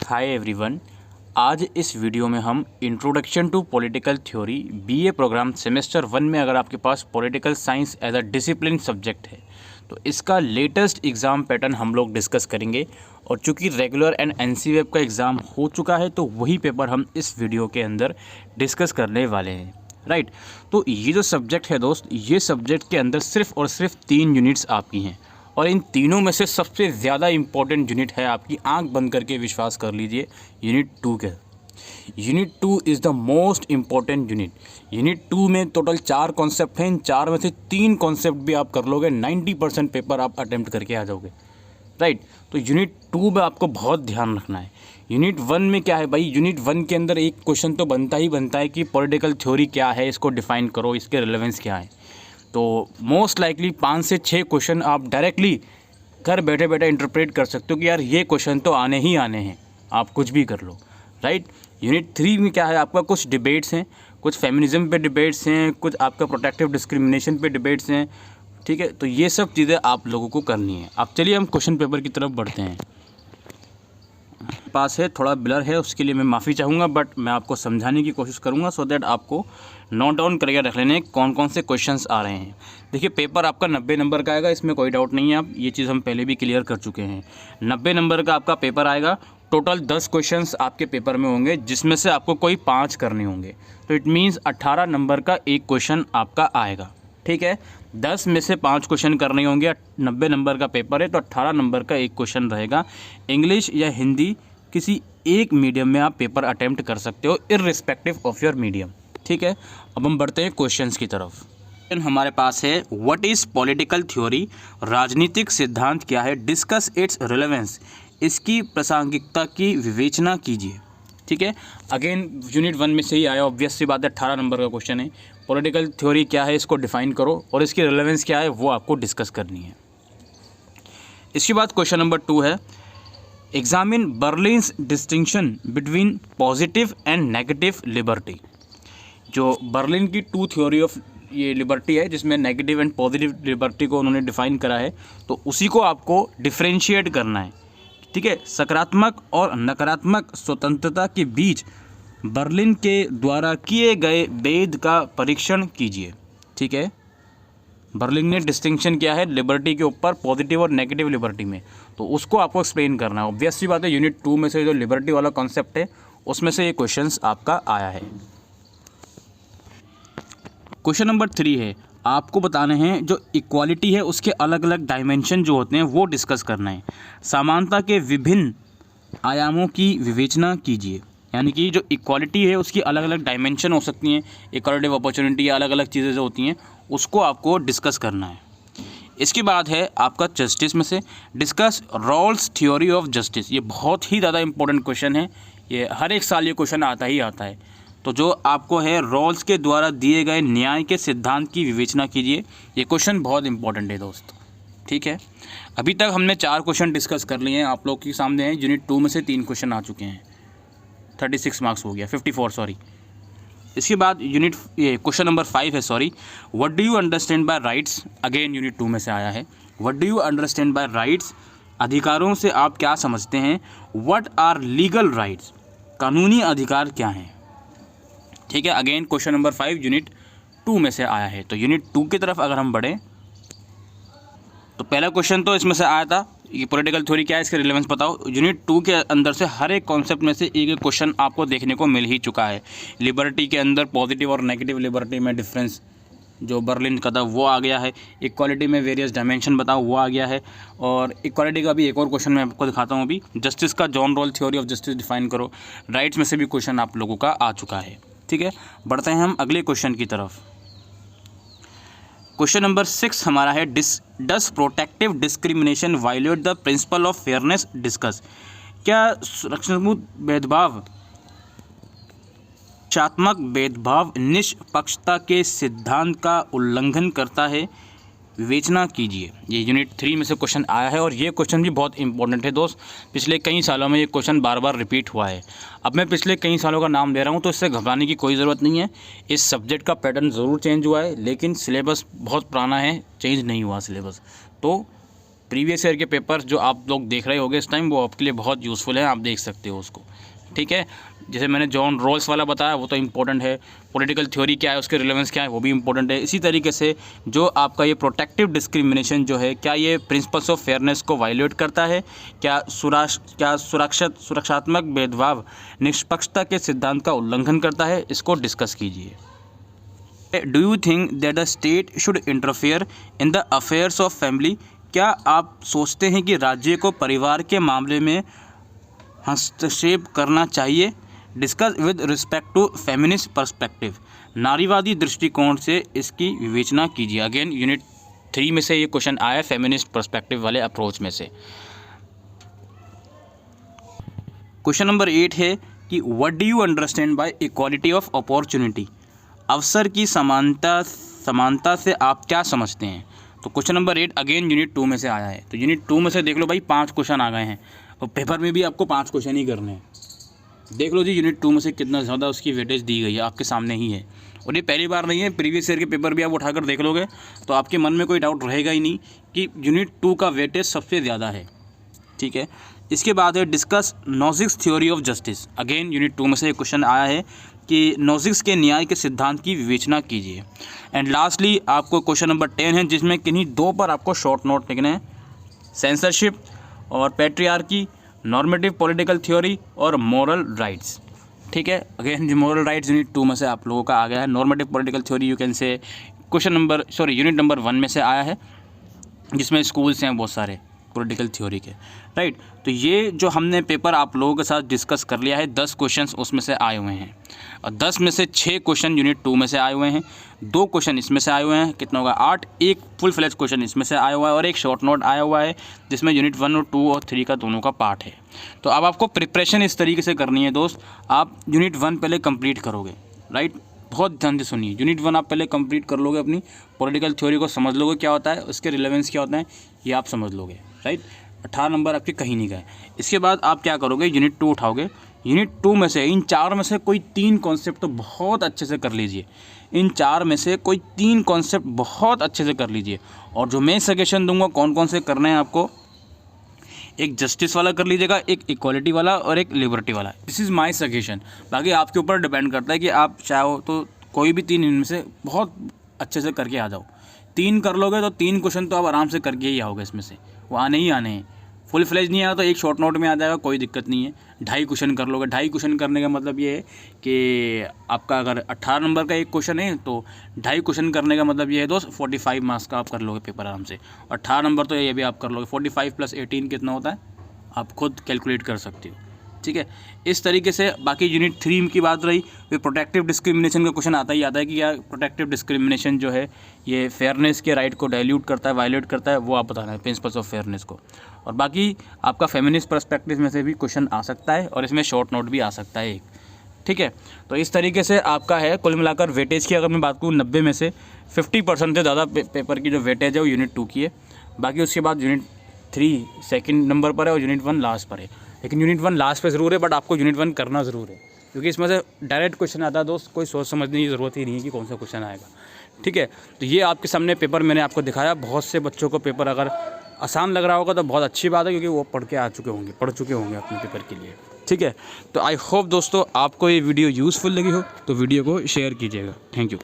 Hi everyone. आज इस video में हम introduction to political theory BA program semester 1 में अगर आपके पास political science as a discipline subject है तो इसका लेटेस्ट एग्ज़ाम पैटर्न हम लोग डिस्कस करेंगे। और चूंकि रेगुलर एंड एनसीवेब का एग्ज़ाम हो चुका है तो वही पेपर हम इस वीडियो के अंदर डिस्कस करने वाले हैं, राइट। तो ये जो सब्जेक्ट है दोस्त, ये सब्जेक्ट के अंदर सिर्फ और सिर्फ 3 यूनिट्स आपकी हैं और इन तीनों में से सबसे ज़्यादा इम्पॉर्टेंट यूनिट है, आपकी आंख बंद करके विश्वास कर लीजिए, यूनिट 2 के। Unit 2 is the most important unit. Unit 2 में टोटल 4 कॉन्सेप्ट हैं, इन 4 में से 3 कॉन्सेप्ट भी आप कर लोगे, 90% पेपर आप अटेम्प्ट करके आ जाओगे, राइट। तो यूनिट 2 में आपको बहुत ध्यान रखना है। यूनिट 1 में क्या है भाई, यूनिट 1 के अंदर एक क्वेश्चन तो बनता ही बनता है कि पॉलिटिकल थ्योरी क्या है, इसको डिफाइन करो, इसके रिलेवेंस क्या है। तो मोस्ट लाइकली 5 से 6 क्वेश्चन आप डायरेक्टली घर बैठे बैठे इंटरप्रेट कर सकते हो कि यार ये क्वेश्चन तो आने ही आने हैं, आप कुछ भी कर लो, राइट। यूनिट 3 में क्या है, आपका कुछ डिबेट्स हैं, कुछ फेमिनिज्म पे डिबेट्स हैं, कुछ आपका प्रोटेक्टिव डिस्क्रिमिनेशन पे डिबेट्स हैं, ठीक है। तो ये सब चीज़ें आप लोगों को करनी है। अब चलिए हम क्वेश्चन पेपर की तरफ बढ़ते हैं। पास है थोड़ा ब्लर है, उसके लिए मैं माफ़ी चाहूँगा, बट मैं आपको समझाने की कोशिश करूँगा सो दैट आपको नोट डाउन करके रख लेने कौन कौन से क्वेश्चंस आ रहे हैं। देखिए पेपर आपका 90 नंबर का आएगा, इसमें कोई डाउट नहीं है, आप ये चीज़ हम पहले भी क्लियर कर चुके हैं। 90 नंबर का आपका पेपर आएगा, टोटल 10 क्वेश्चंस आपके पेपर में होंगे जिसमें से आपको कोई 5 करने होंगे। तो इट मीन्स 18 नंबर का एक क्वेश्चन आपका आएगा, ठीक है। 10 में से 5 क्वेश्चन करने होंगे, 90 नंबर का पेपर है तो 18 नंबर का एक क्वेश्चन रहेगा। इंग्लिश या हिंदी किसी एक मीडियम में आप पेपर अटेम्प्ट कर सकते हो, इररिस्पेक्टिव ऑफ योर मीडियम, ठीक है। अब हम बढ़ते हैं क्वेश्चंस की तरफ। हमारे पास है व्हाट इज़ पॉलिटिकल थ्योरी, राजनीतिक सिद्धांत क्या है, डिस्कस इट्स रिलेवेंस, इसकी प्रासंगिकता की विवेचना कीजिए, ठीक है। अगेन यूनिट 1 में से ही आया, ऑब्वियस सी बात है, 18 नंबर का क्वेश्चन है। पॉलिटिकल थ्योरी क्या है, इसको डिफाइन करो और इसकी रिलेवेंस क्या है वो आपको डिस्कस करनी है। इसके बाद क्वेश्चन नंबर 2 है examine Berlin's distinction between positive and negative liberty. जो बर्लिन की 2 थ्योरी ऑफ ये लिबर्टी है जिसमें नेगेटिव एंड पॉजिटिव लिबर्टी को उन्होंने डिफाइन करा है, तो उसी को आपको डिफरेंशिएट करना है, ठीक है। सकारात्मक और नकारात्मक स्वतंत्रता के बीच बर्लिन के द्वारा किए गए भेद का परीक्षण कीजिए, ठीक है। बर्लिन ने डिस्टिंक्शन किया है लिबर्टी के ऊपर, पॉजिटिव और नेगेटिव लिबर्टी में, तो उसको आपको एक्सप्लेन करना है। ऑब्वियस सी बात है, यूनिट 2 में से जो लिबर्टी वाला कॉन्सेप्ट है उसमें से ये क्वेश्चंस आपका आया है। क्वेश्चन नंबर 3 है, आपको बताने हैं जो इक्वालिटी है उसके अलग अलग डायमेंशन जो होते हैं वो डिस्कस करना है। समानता के विभिन्न आयामों की विवेचना कीजिए, यानी कि जो इक्वालिटी है उसकी अलग अलग डायमेंशन हो सकती हैं, इक्वालिटी ऑफ अपॉर्चुनिटी या अलग अलग चीज़ें जो होती हैं उसको आपको डिस्कस करना है। इसके बाद है आपका जस्टिस में से discuss Rawls theory of justice. ये बहुत ही ज़्यादा इंपॉर्टेंट क्वेश्चन है, ये हर एक साल ये क्वेश्चन आता ही आता है। तो जो आपको है रॉल्स के द्वारा दिए गए न्याय के सिद्धांत की विवेचना कीजिए, ये क्वेश्चन बहुत इंपॉर्टेंट है दोस्त, ठीक है। अभी तक हमने 4 क्वेश्चन डिस्कस कर लिए हैं, आप लोग के सामने हैं। यूनिट 2 में से 3 क्वेश्चन आ चुके हैं, 36 मार्क्स हो गया, 54 सॉरी। इसके बाद यूनिट ये क्वेश्चन नंबर 5 है, sorry, what do you understand by rights. Again unit 2 में से आया है, what do you understand by rights, अधिकारों से आप क्या समझते हैं। व्हाट आर लीगल राइट्स, कानूनी अधिकार क्या हैं, ठीक है। अगेन क्वेश्चन नंबर 5 यूनिट 2 में से आया है। तो यूनिट 2 की तरफ अगर हम बढ़ें तो पहला क्वेश्चन तो इसमें से आया था, ये पॉलिटिकल थ्योरी क्या है, इसके रिलेवेंस बताओ। यूनिट 2 के अंदर से हर एक कॉन्सेप्ट में से एक एक क्वेश्चन आपको देखने को मिल ही चुका है। लिबर्टी के अंदर पॉजिटिव और नेगेटिव लिबर्टी में डिफरेंस जो बर्लिन का था वो आ गया है। इक्वालिटी में वेरियस डायमेंशन बताओ वो आ गया है। और इक्वालिटी का भी एक और क्वेश्चन मैं आपको दिखाता हूँ अभी, जस्टिस का John Rawls theory of justice define करो। राइट्स में से भी क्वेश्चन आप लोगों का आ चुका है, ठीक है। बढ़ते हैं हम अगले क्वेश्चन की तरफ। क्वेश्चन नंबर 6 हमारा है does protective discrimination violate the principle of fairness discuss. क्या सुरक्षात्मक भेदभाव भेदभाव निष्पक्षता के सिद्धांत का उल्लंघन करता है, विवेचना कीजिए। ये यूनिट 3 में से क्वेश्चन आया है और ये क्वेश्चन भी बहुत इंपॉर्टेंट है दोस्त। पिछले कई सालों में ये क्वेश्चन बार बार रिपीट हुआ है। अब मैं पिछले कई सालों का नाम ले रहा हूँ तो इससे घबराने की कोई ज़रूरत नहीं है। इस सब्जेक्ट का पैटर्न ज़रूर चेंज हुआ है लेकिन सिलेबस बहुत पुराना है, चेंज नहीं हुआ सिलेबस। तो प्रीवियस ईयर के पेपर जो आप लोग देख रहे होंगे इस टाइम, वो आपके लिए बहुत यूज़फुल है, आप देख सकते हो उसको, ठीक है। जैसे मैंने जॉन रॉल्स वाला बताया वो तो इम्पोर्टेंट है, पॉलिटिकल थ्योरी क्या है, उसके रिलेवेंस क्या है, वो भी इम्पोर्टेंट है। इसी तरीके से जो आपका ये प्रोटेक्टिव डिस्क्रिमिनेशन जो है, क्या ये प्रिंसिपल्स ऑफ फेयरनेस को वायलेट करता है, क्या सुरक्षात्मक भेदभाव निष्पक्षता के सिद्धांत का उल्लंघन करता है, इसको डिस्कस कीजिए। Do you think that the state should interfere in the affairs of family? क्या आप सोचते हैं कि राज्य को परिवार के मामले में हस्तक्षेप करना चाहिए? Discuss with respect to feminist perspective, नारीवादी दृष्टिकोण से इसकी विवेचना कीजिए। अगेन यूनिट 3 में से ये क्वेश्चन आया है, फेमिनिस्ट पर्सपेक्टिव वाले अप्रोच में से। क्वेश्चन नंबर 8 है कि what do you understand by equality of opportunity? अवसर की समानता से आप क्या समझते हैं? तो क्वेश्चन नंबर 8 अगेन यूनिट 2 में से आया है। तो यूनिट 2 में से देख लो भाई 5 क्वेश्चन आ गए हैं, और पेपर में भी आपको 5 क्वेश्चन ही करने हैं। देख लो जी यूनिट 2 में से कितना ज़्यादा उसकी वेटेज दी गई है, आपके सामने ही है। और ये पहली बार नहीं है, प्रीवियस ईयर के पेपर भी आप उठाकर देख लोगे तो आपके मन में कोई डाउट रहेगा ही नहीं कि यूनिट 2 का वेटेज सबसे ज़्यादा है, ठीक है। इसके बाद है discuss Nozick's theory of justice. Again unit 2 में से एक क्वेश्चन आया है कि नोजिक्स के न्याय के सिद्धांत की विवेचना कीजिए। एंड लास्टली आपको क्वेश्चन नंबर 10 है, जिसमें किन्हीं 2 पर आपको शॉर्ट नोट लिखने हैं, सेंसरशिप और पैट्रियार्की, नॉर्मेटिव पॉलिटिकल थ्योरी और मोरल राइट्स, ठीक है। अगेन जो मोरल राइट्स यूनिट 2 में से आप लोगों का आ गया है। Normative political theory you can say unit number 1 में से आया है, जिसमें स्कूल्स हैं बहुत सारे पॉलिटिकल थ्योरी के, राइट। तो ये जो हमने पेपर आप लोगों के साथ डिस्कस कर लिया है, 10 क्वेश्चंस उसमें से आए हुए हैं, और 10 में से 6 क्वेश्चन यूनिट 2 में से आए हुए हैं, 2 क्वेश्चन इसमें से आए हुए हैं, कितना होगा 8, एक फुल फ्लेज क्वेश्चन इसमें से आया हुआ है और एक शॉर्ट नोट आया हुआ है, जिसमें यूनिट 1 और 2 और 3 का दोनों का पार्ट है। तो अब आपको प्रिपरेशन इस तरीके से करनी है दोस्त, आप यूनिट 1 पहले कंप्लीट करोगे, राइट। बहुत ध्यान से सुनिए, यूनिट 1 आप पहले कंप्लीट कर लोगे, अपनी पॉलिटिकल थ्योरी को समझ लोगे क्या होता है, उसके रिलेवेंस क्या होता है ये आप समझ लोगे, राइट। 18 नंबर आपके कहीं नहीं गए। इसके बाद आप क्या करोगे, यूनिट 2 उठाओगे। यूनिट 2 में से इन 4 में से कोई 3 कॉन्सेप्ट तो बहुत अच्छे से कर लीजिए, इन 4 में से कोई 3 कॉन्सेप्ट बहुत अच्छे से कर लीजिए। और जो मैं सजेशन दूंगा कौन कौन से करने हैं आपको, एक जस्टिस वाला कर लीजिएगा, एक इक्वालिटी वाला और एक लिबर्टी वाला। दिस इज़ माय सजेशन, बाकी आपके ऊपर डिपेंड करता है कि आप चाहो तो कोई भी 3 इनमें से बहुत अच्छे से करके आ जाओ। 3 कर लोगे तो 3 क्वेश्चन तो आप आराम से करके ही आओगे, इसमें से वो आने ही आने हैं। फुल फ्लेज नहीं आया तो एक शॉर्ट नोट में आ जाएगा, कोई दिक्कत नहीं है। 2.5 क्वेश्चन कर लोगे। 2.5 क्वेश्चन करने का मतलब ये है कि आपका अगर 18 नंबर का एक क्वेश्चन है तो 2.5 क्वेश्चन करने का मतलब ये है दोस्त 45 मार्क्स का आप कर लोगे पेपर आराम से। 18 नंबर तो ये भी आप कर लोगे। 45 + 18 कितना होता है आप खुद कैलकुलेट कर सकते हो, ठीक है। इस तरीके से बाकी यूनिट 3 की बात रही, फिर प्रोटेक्टिव डिस्क्रिमिनेशन का क्वेश्चन आता ही आता है कि क्या प्रोटेक्टिव डिस्क्रिमिनेशन जो है ये फेयरनेस के राइट को डाइल्यूट करता है, वायलेट करता है, वो आप बताना है, प्रिंसिपल्स ऑफ फेयरनेस को। और बाकी आपका फेमिनिस्ट पर्सपेक्टिव में से भी क्वेश्चन आ सकता है और इसमें शॉर्ट नोट भी आ सकता है एक, ठीक है। तो इस तरीके से आपका है कुल मिलाकर वेटेज की अगर मैं बात करूँ 90 में से 50% से ज़्यादा पेपर की जो वेटेज है वो यूनिट 2 की है। बाकी उसके बाद यूनिट 3 सेकंड नंबर पर है और यूनिट 1 लास्ट पर है। लेकिन यूनिट 1 लास्ट पे ज़रूर है, बट आपको यूनिट 1 करना ज़रूर है, क्योंकि इसमें से डायरेक्ट क्वेश्चन आता है दोस्त, कोई सोच समझने की ज़रूरत ही नहीं है कि कौन सा क्वेश्चन आएगा, ठीक है। तो ये आपके सामने पेपर मैंने आपको दिखाया। बहुत से बच्चों को पेपर अगर आसान लग रहा होगा तो बहुत अच्छी बात है, क्योंकि वो पढ़ चुके होंगे अपने पेपर के लिए, ठीक है। तो आई होप दोस्तों आपको ये वीडियो यूज़फुल लगी हो तो वीडियो को शेयर कीजिएगा। Thank you.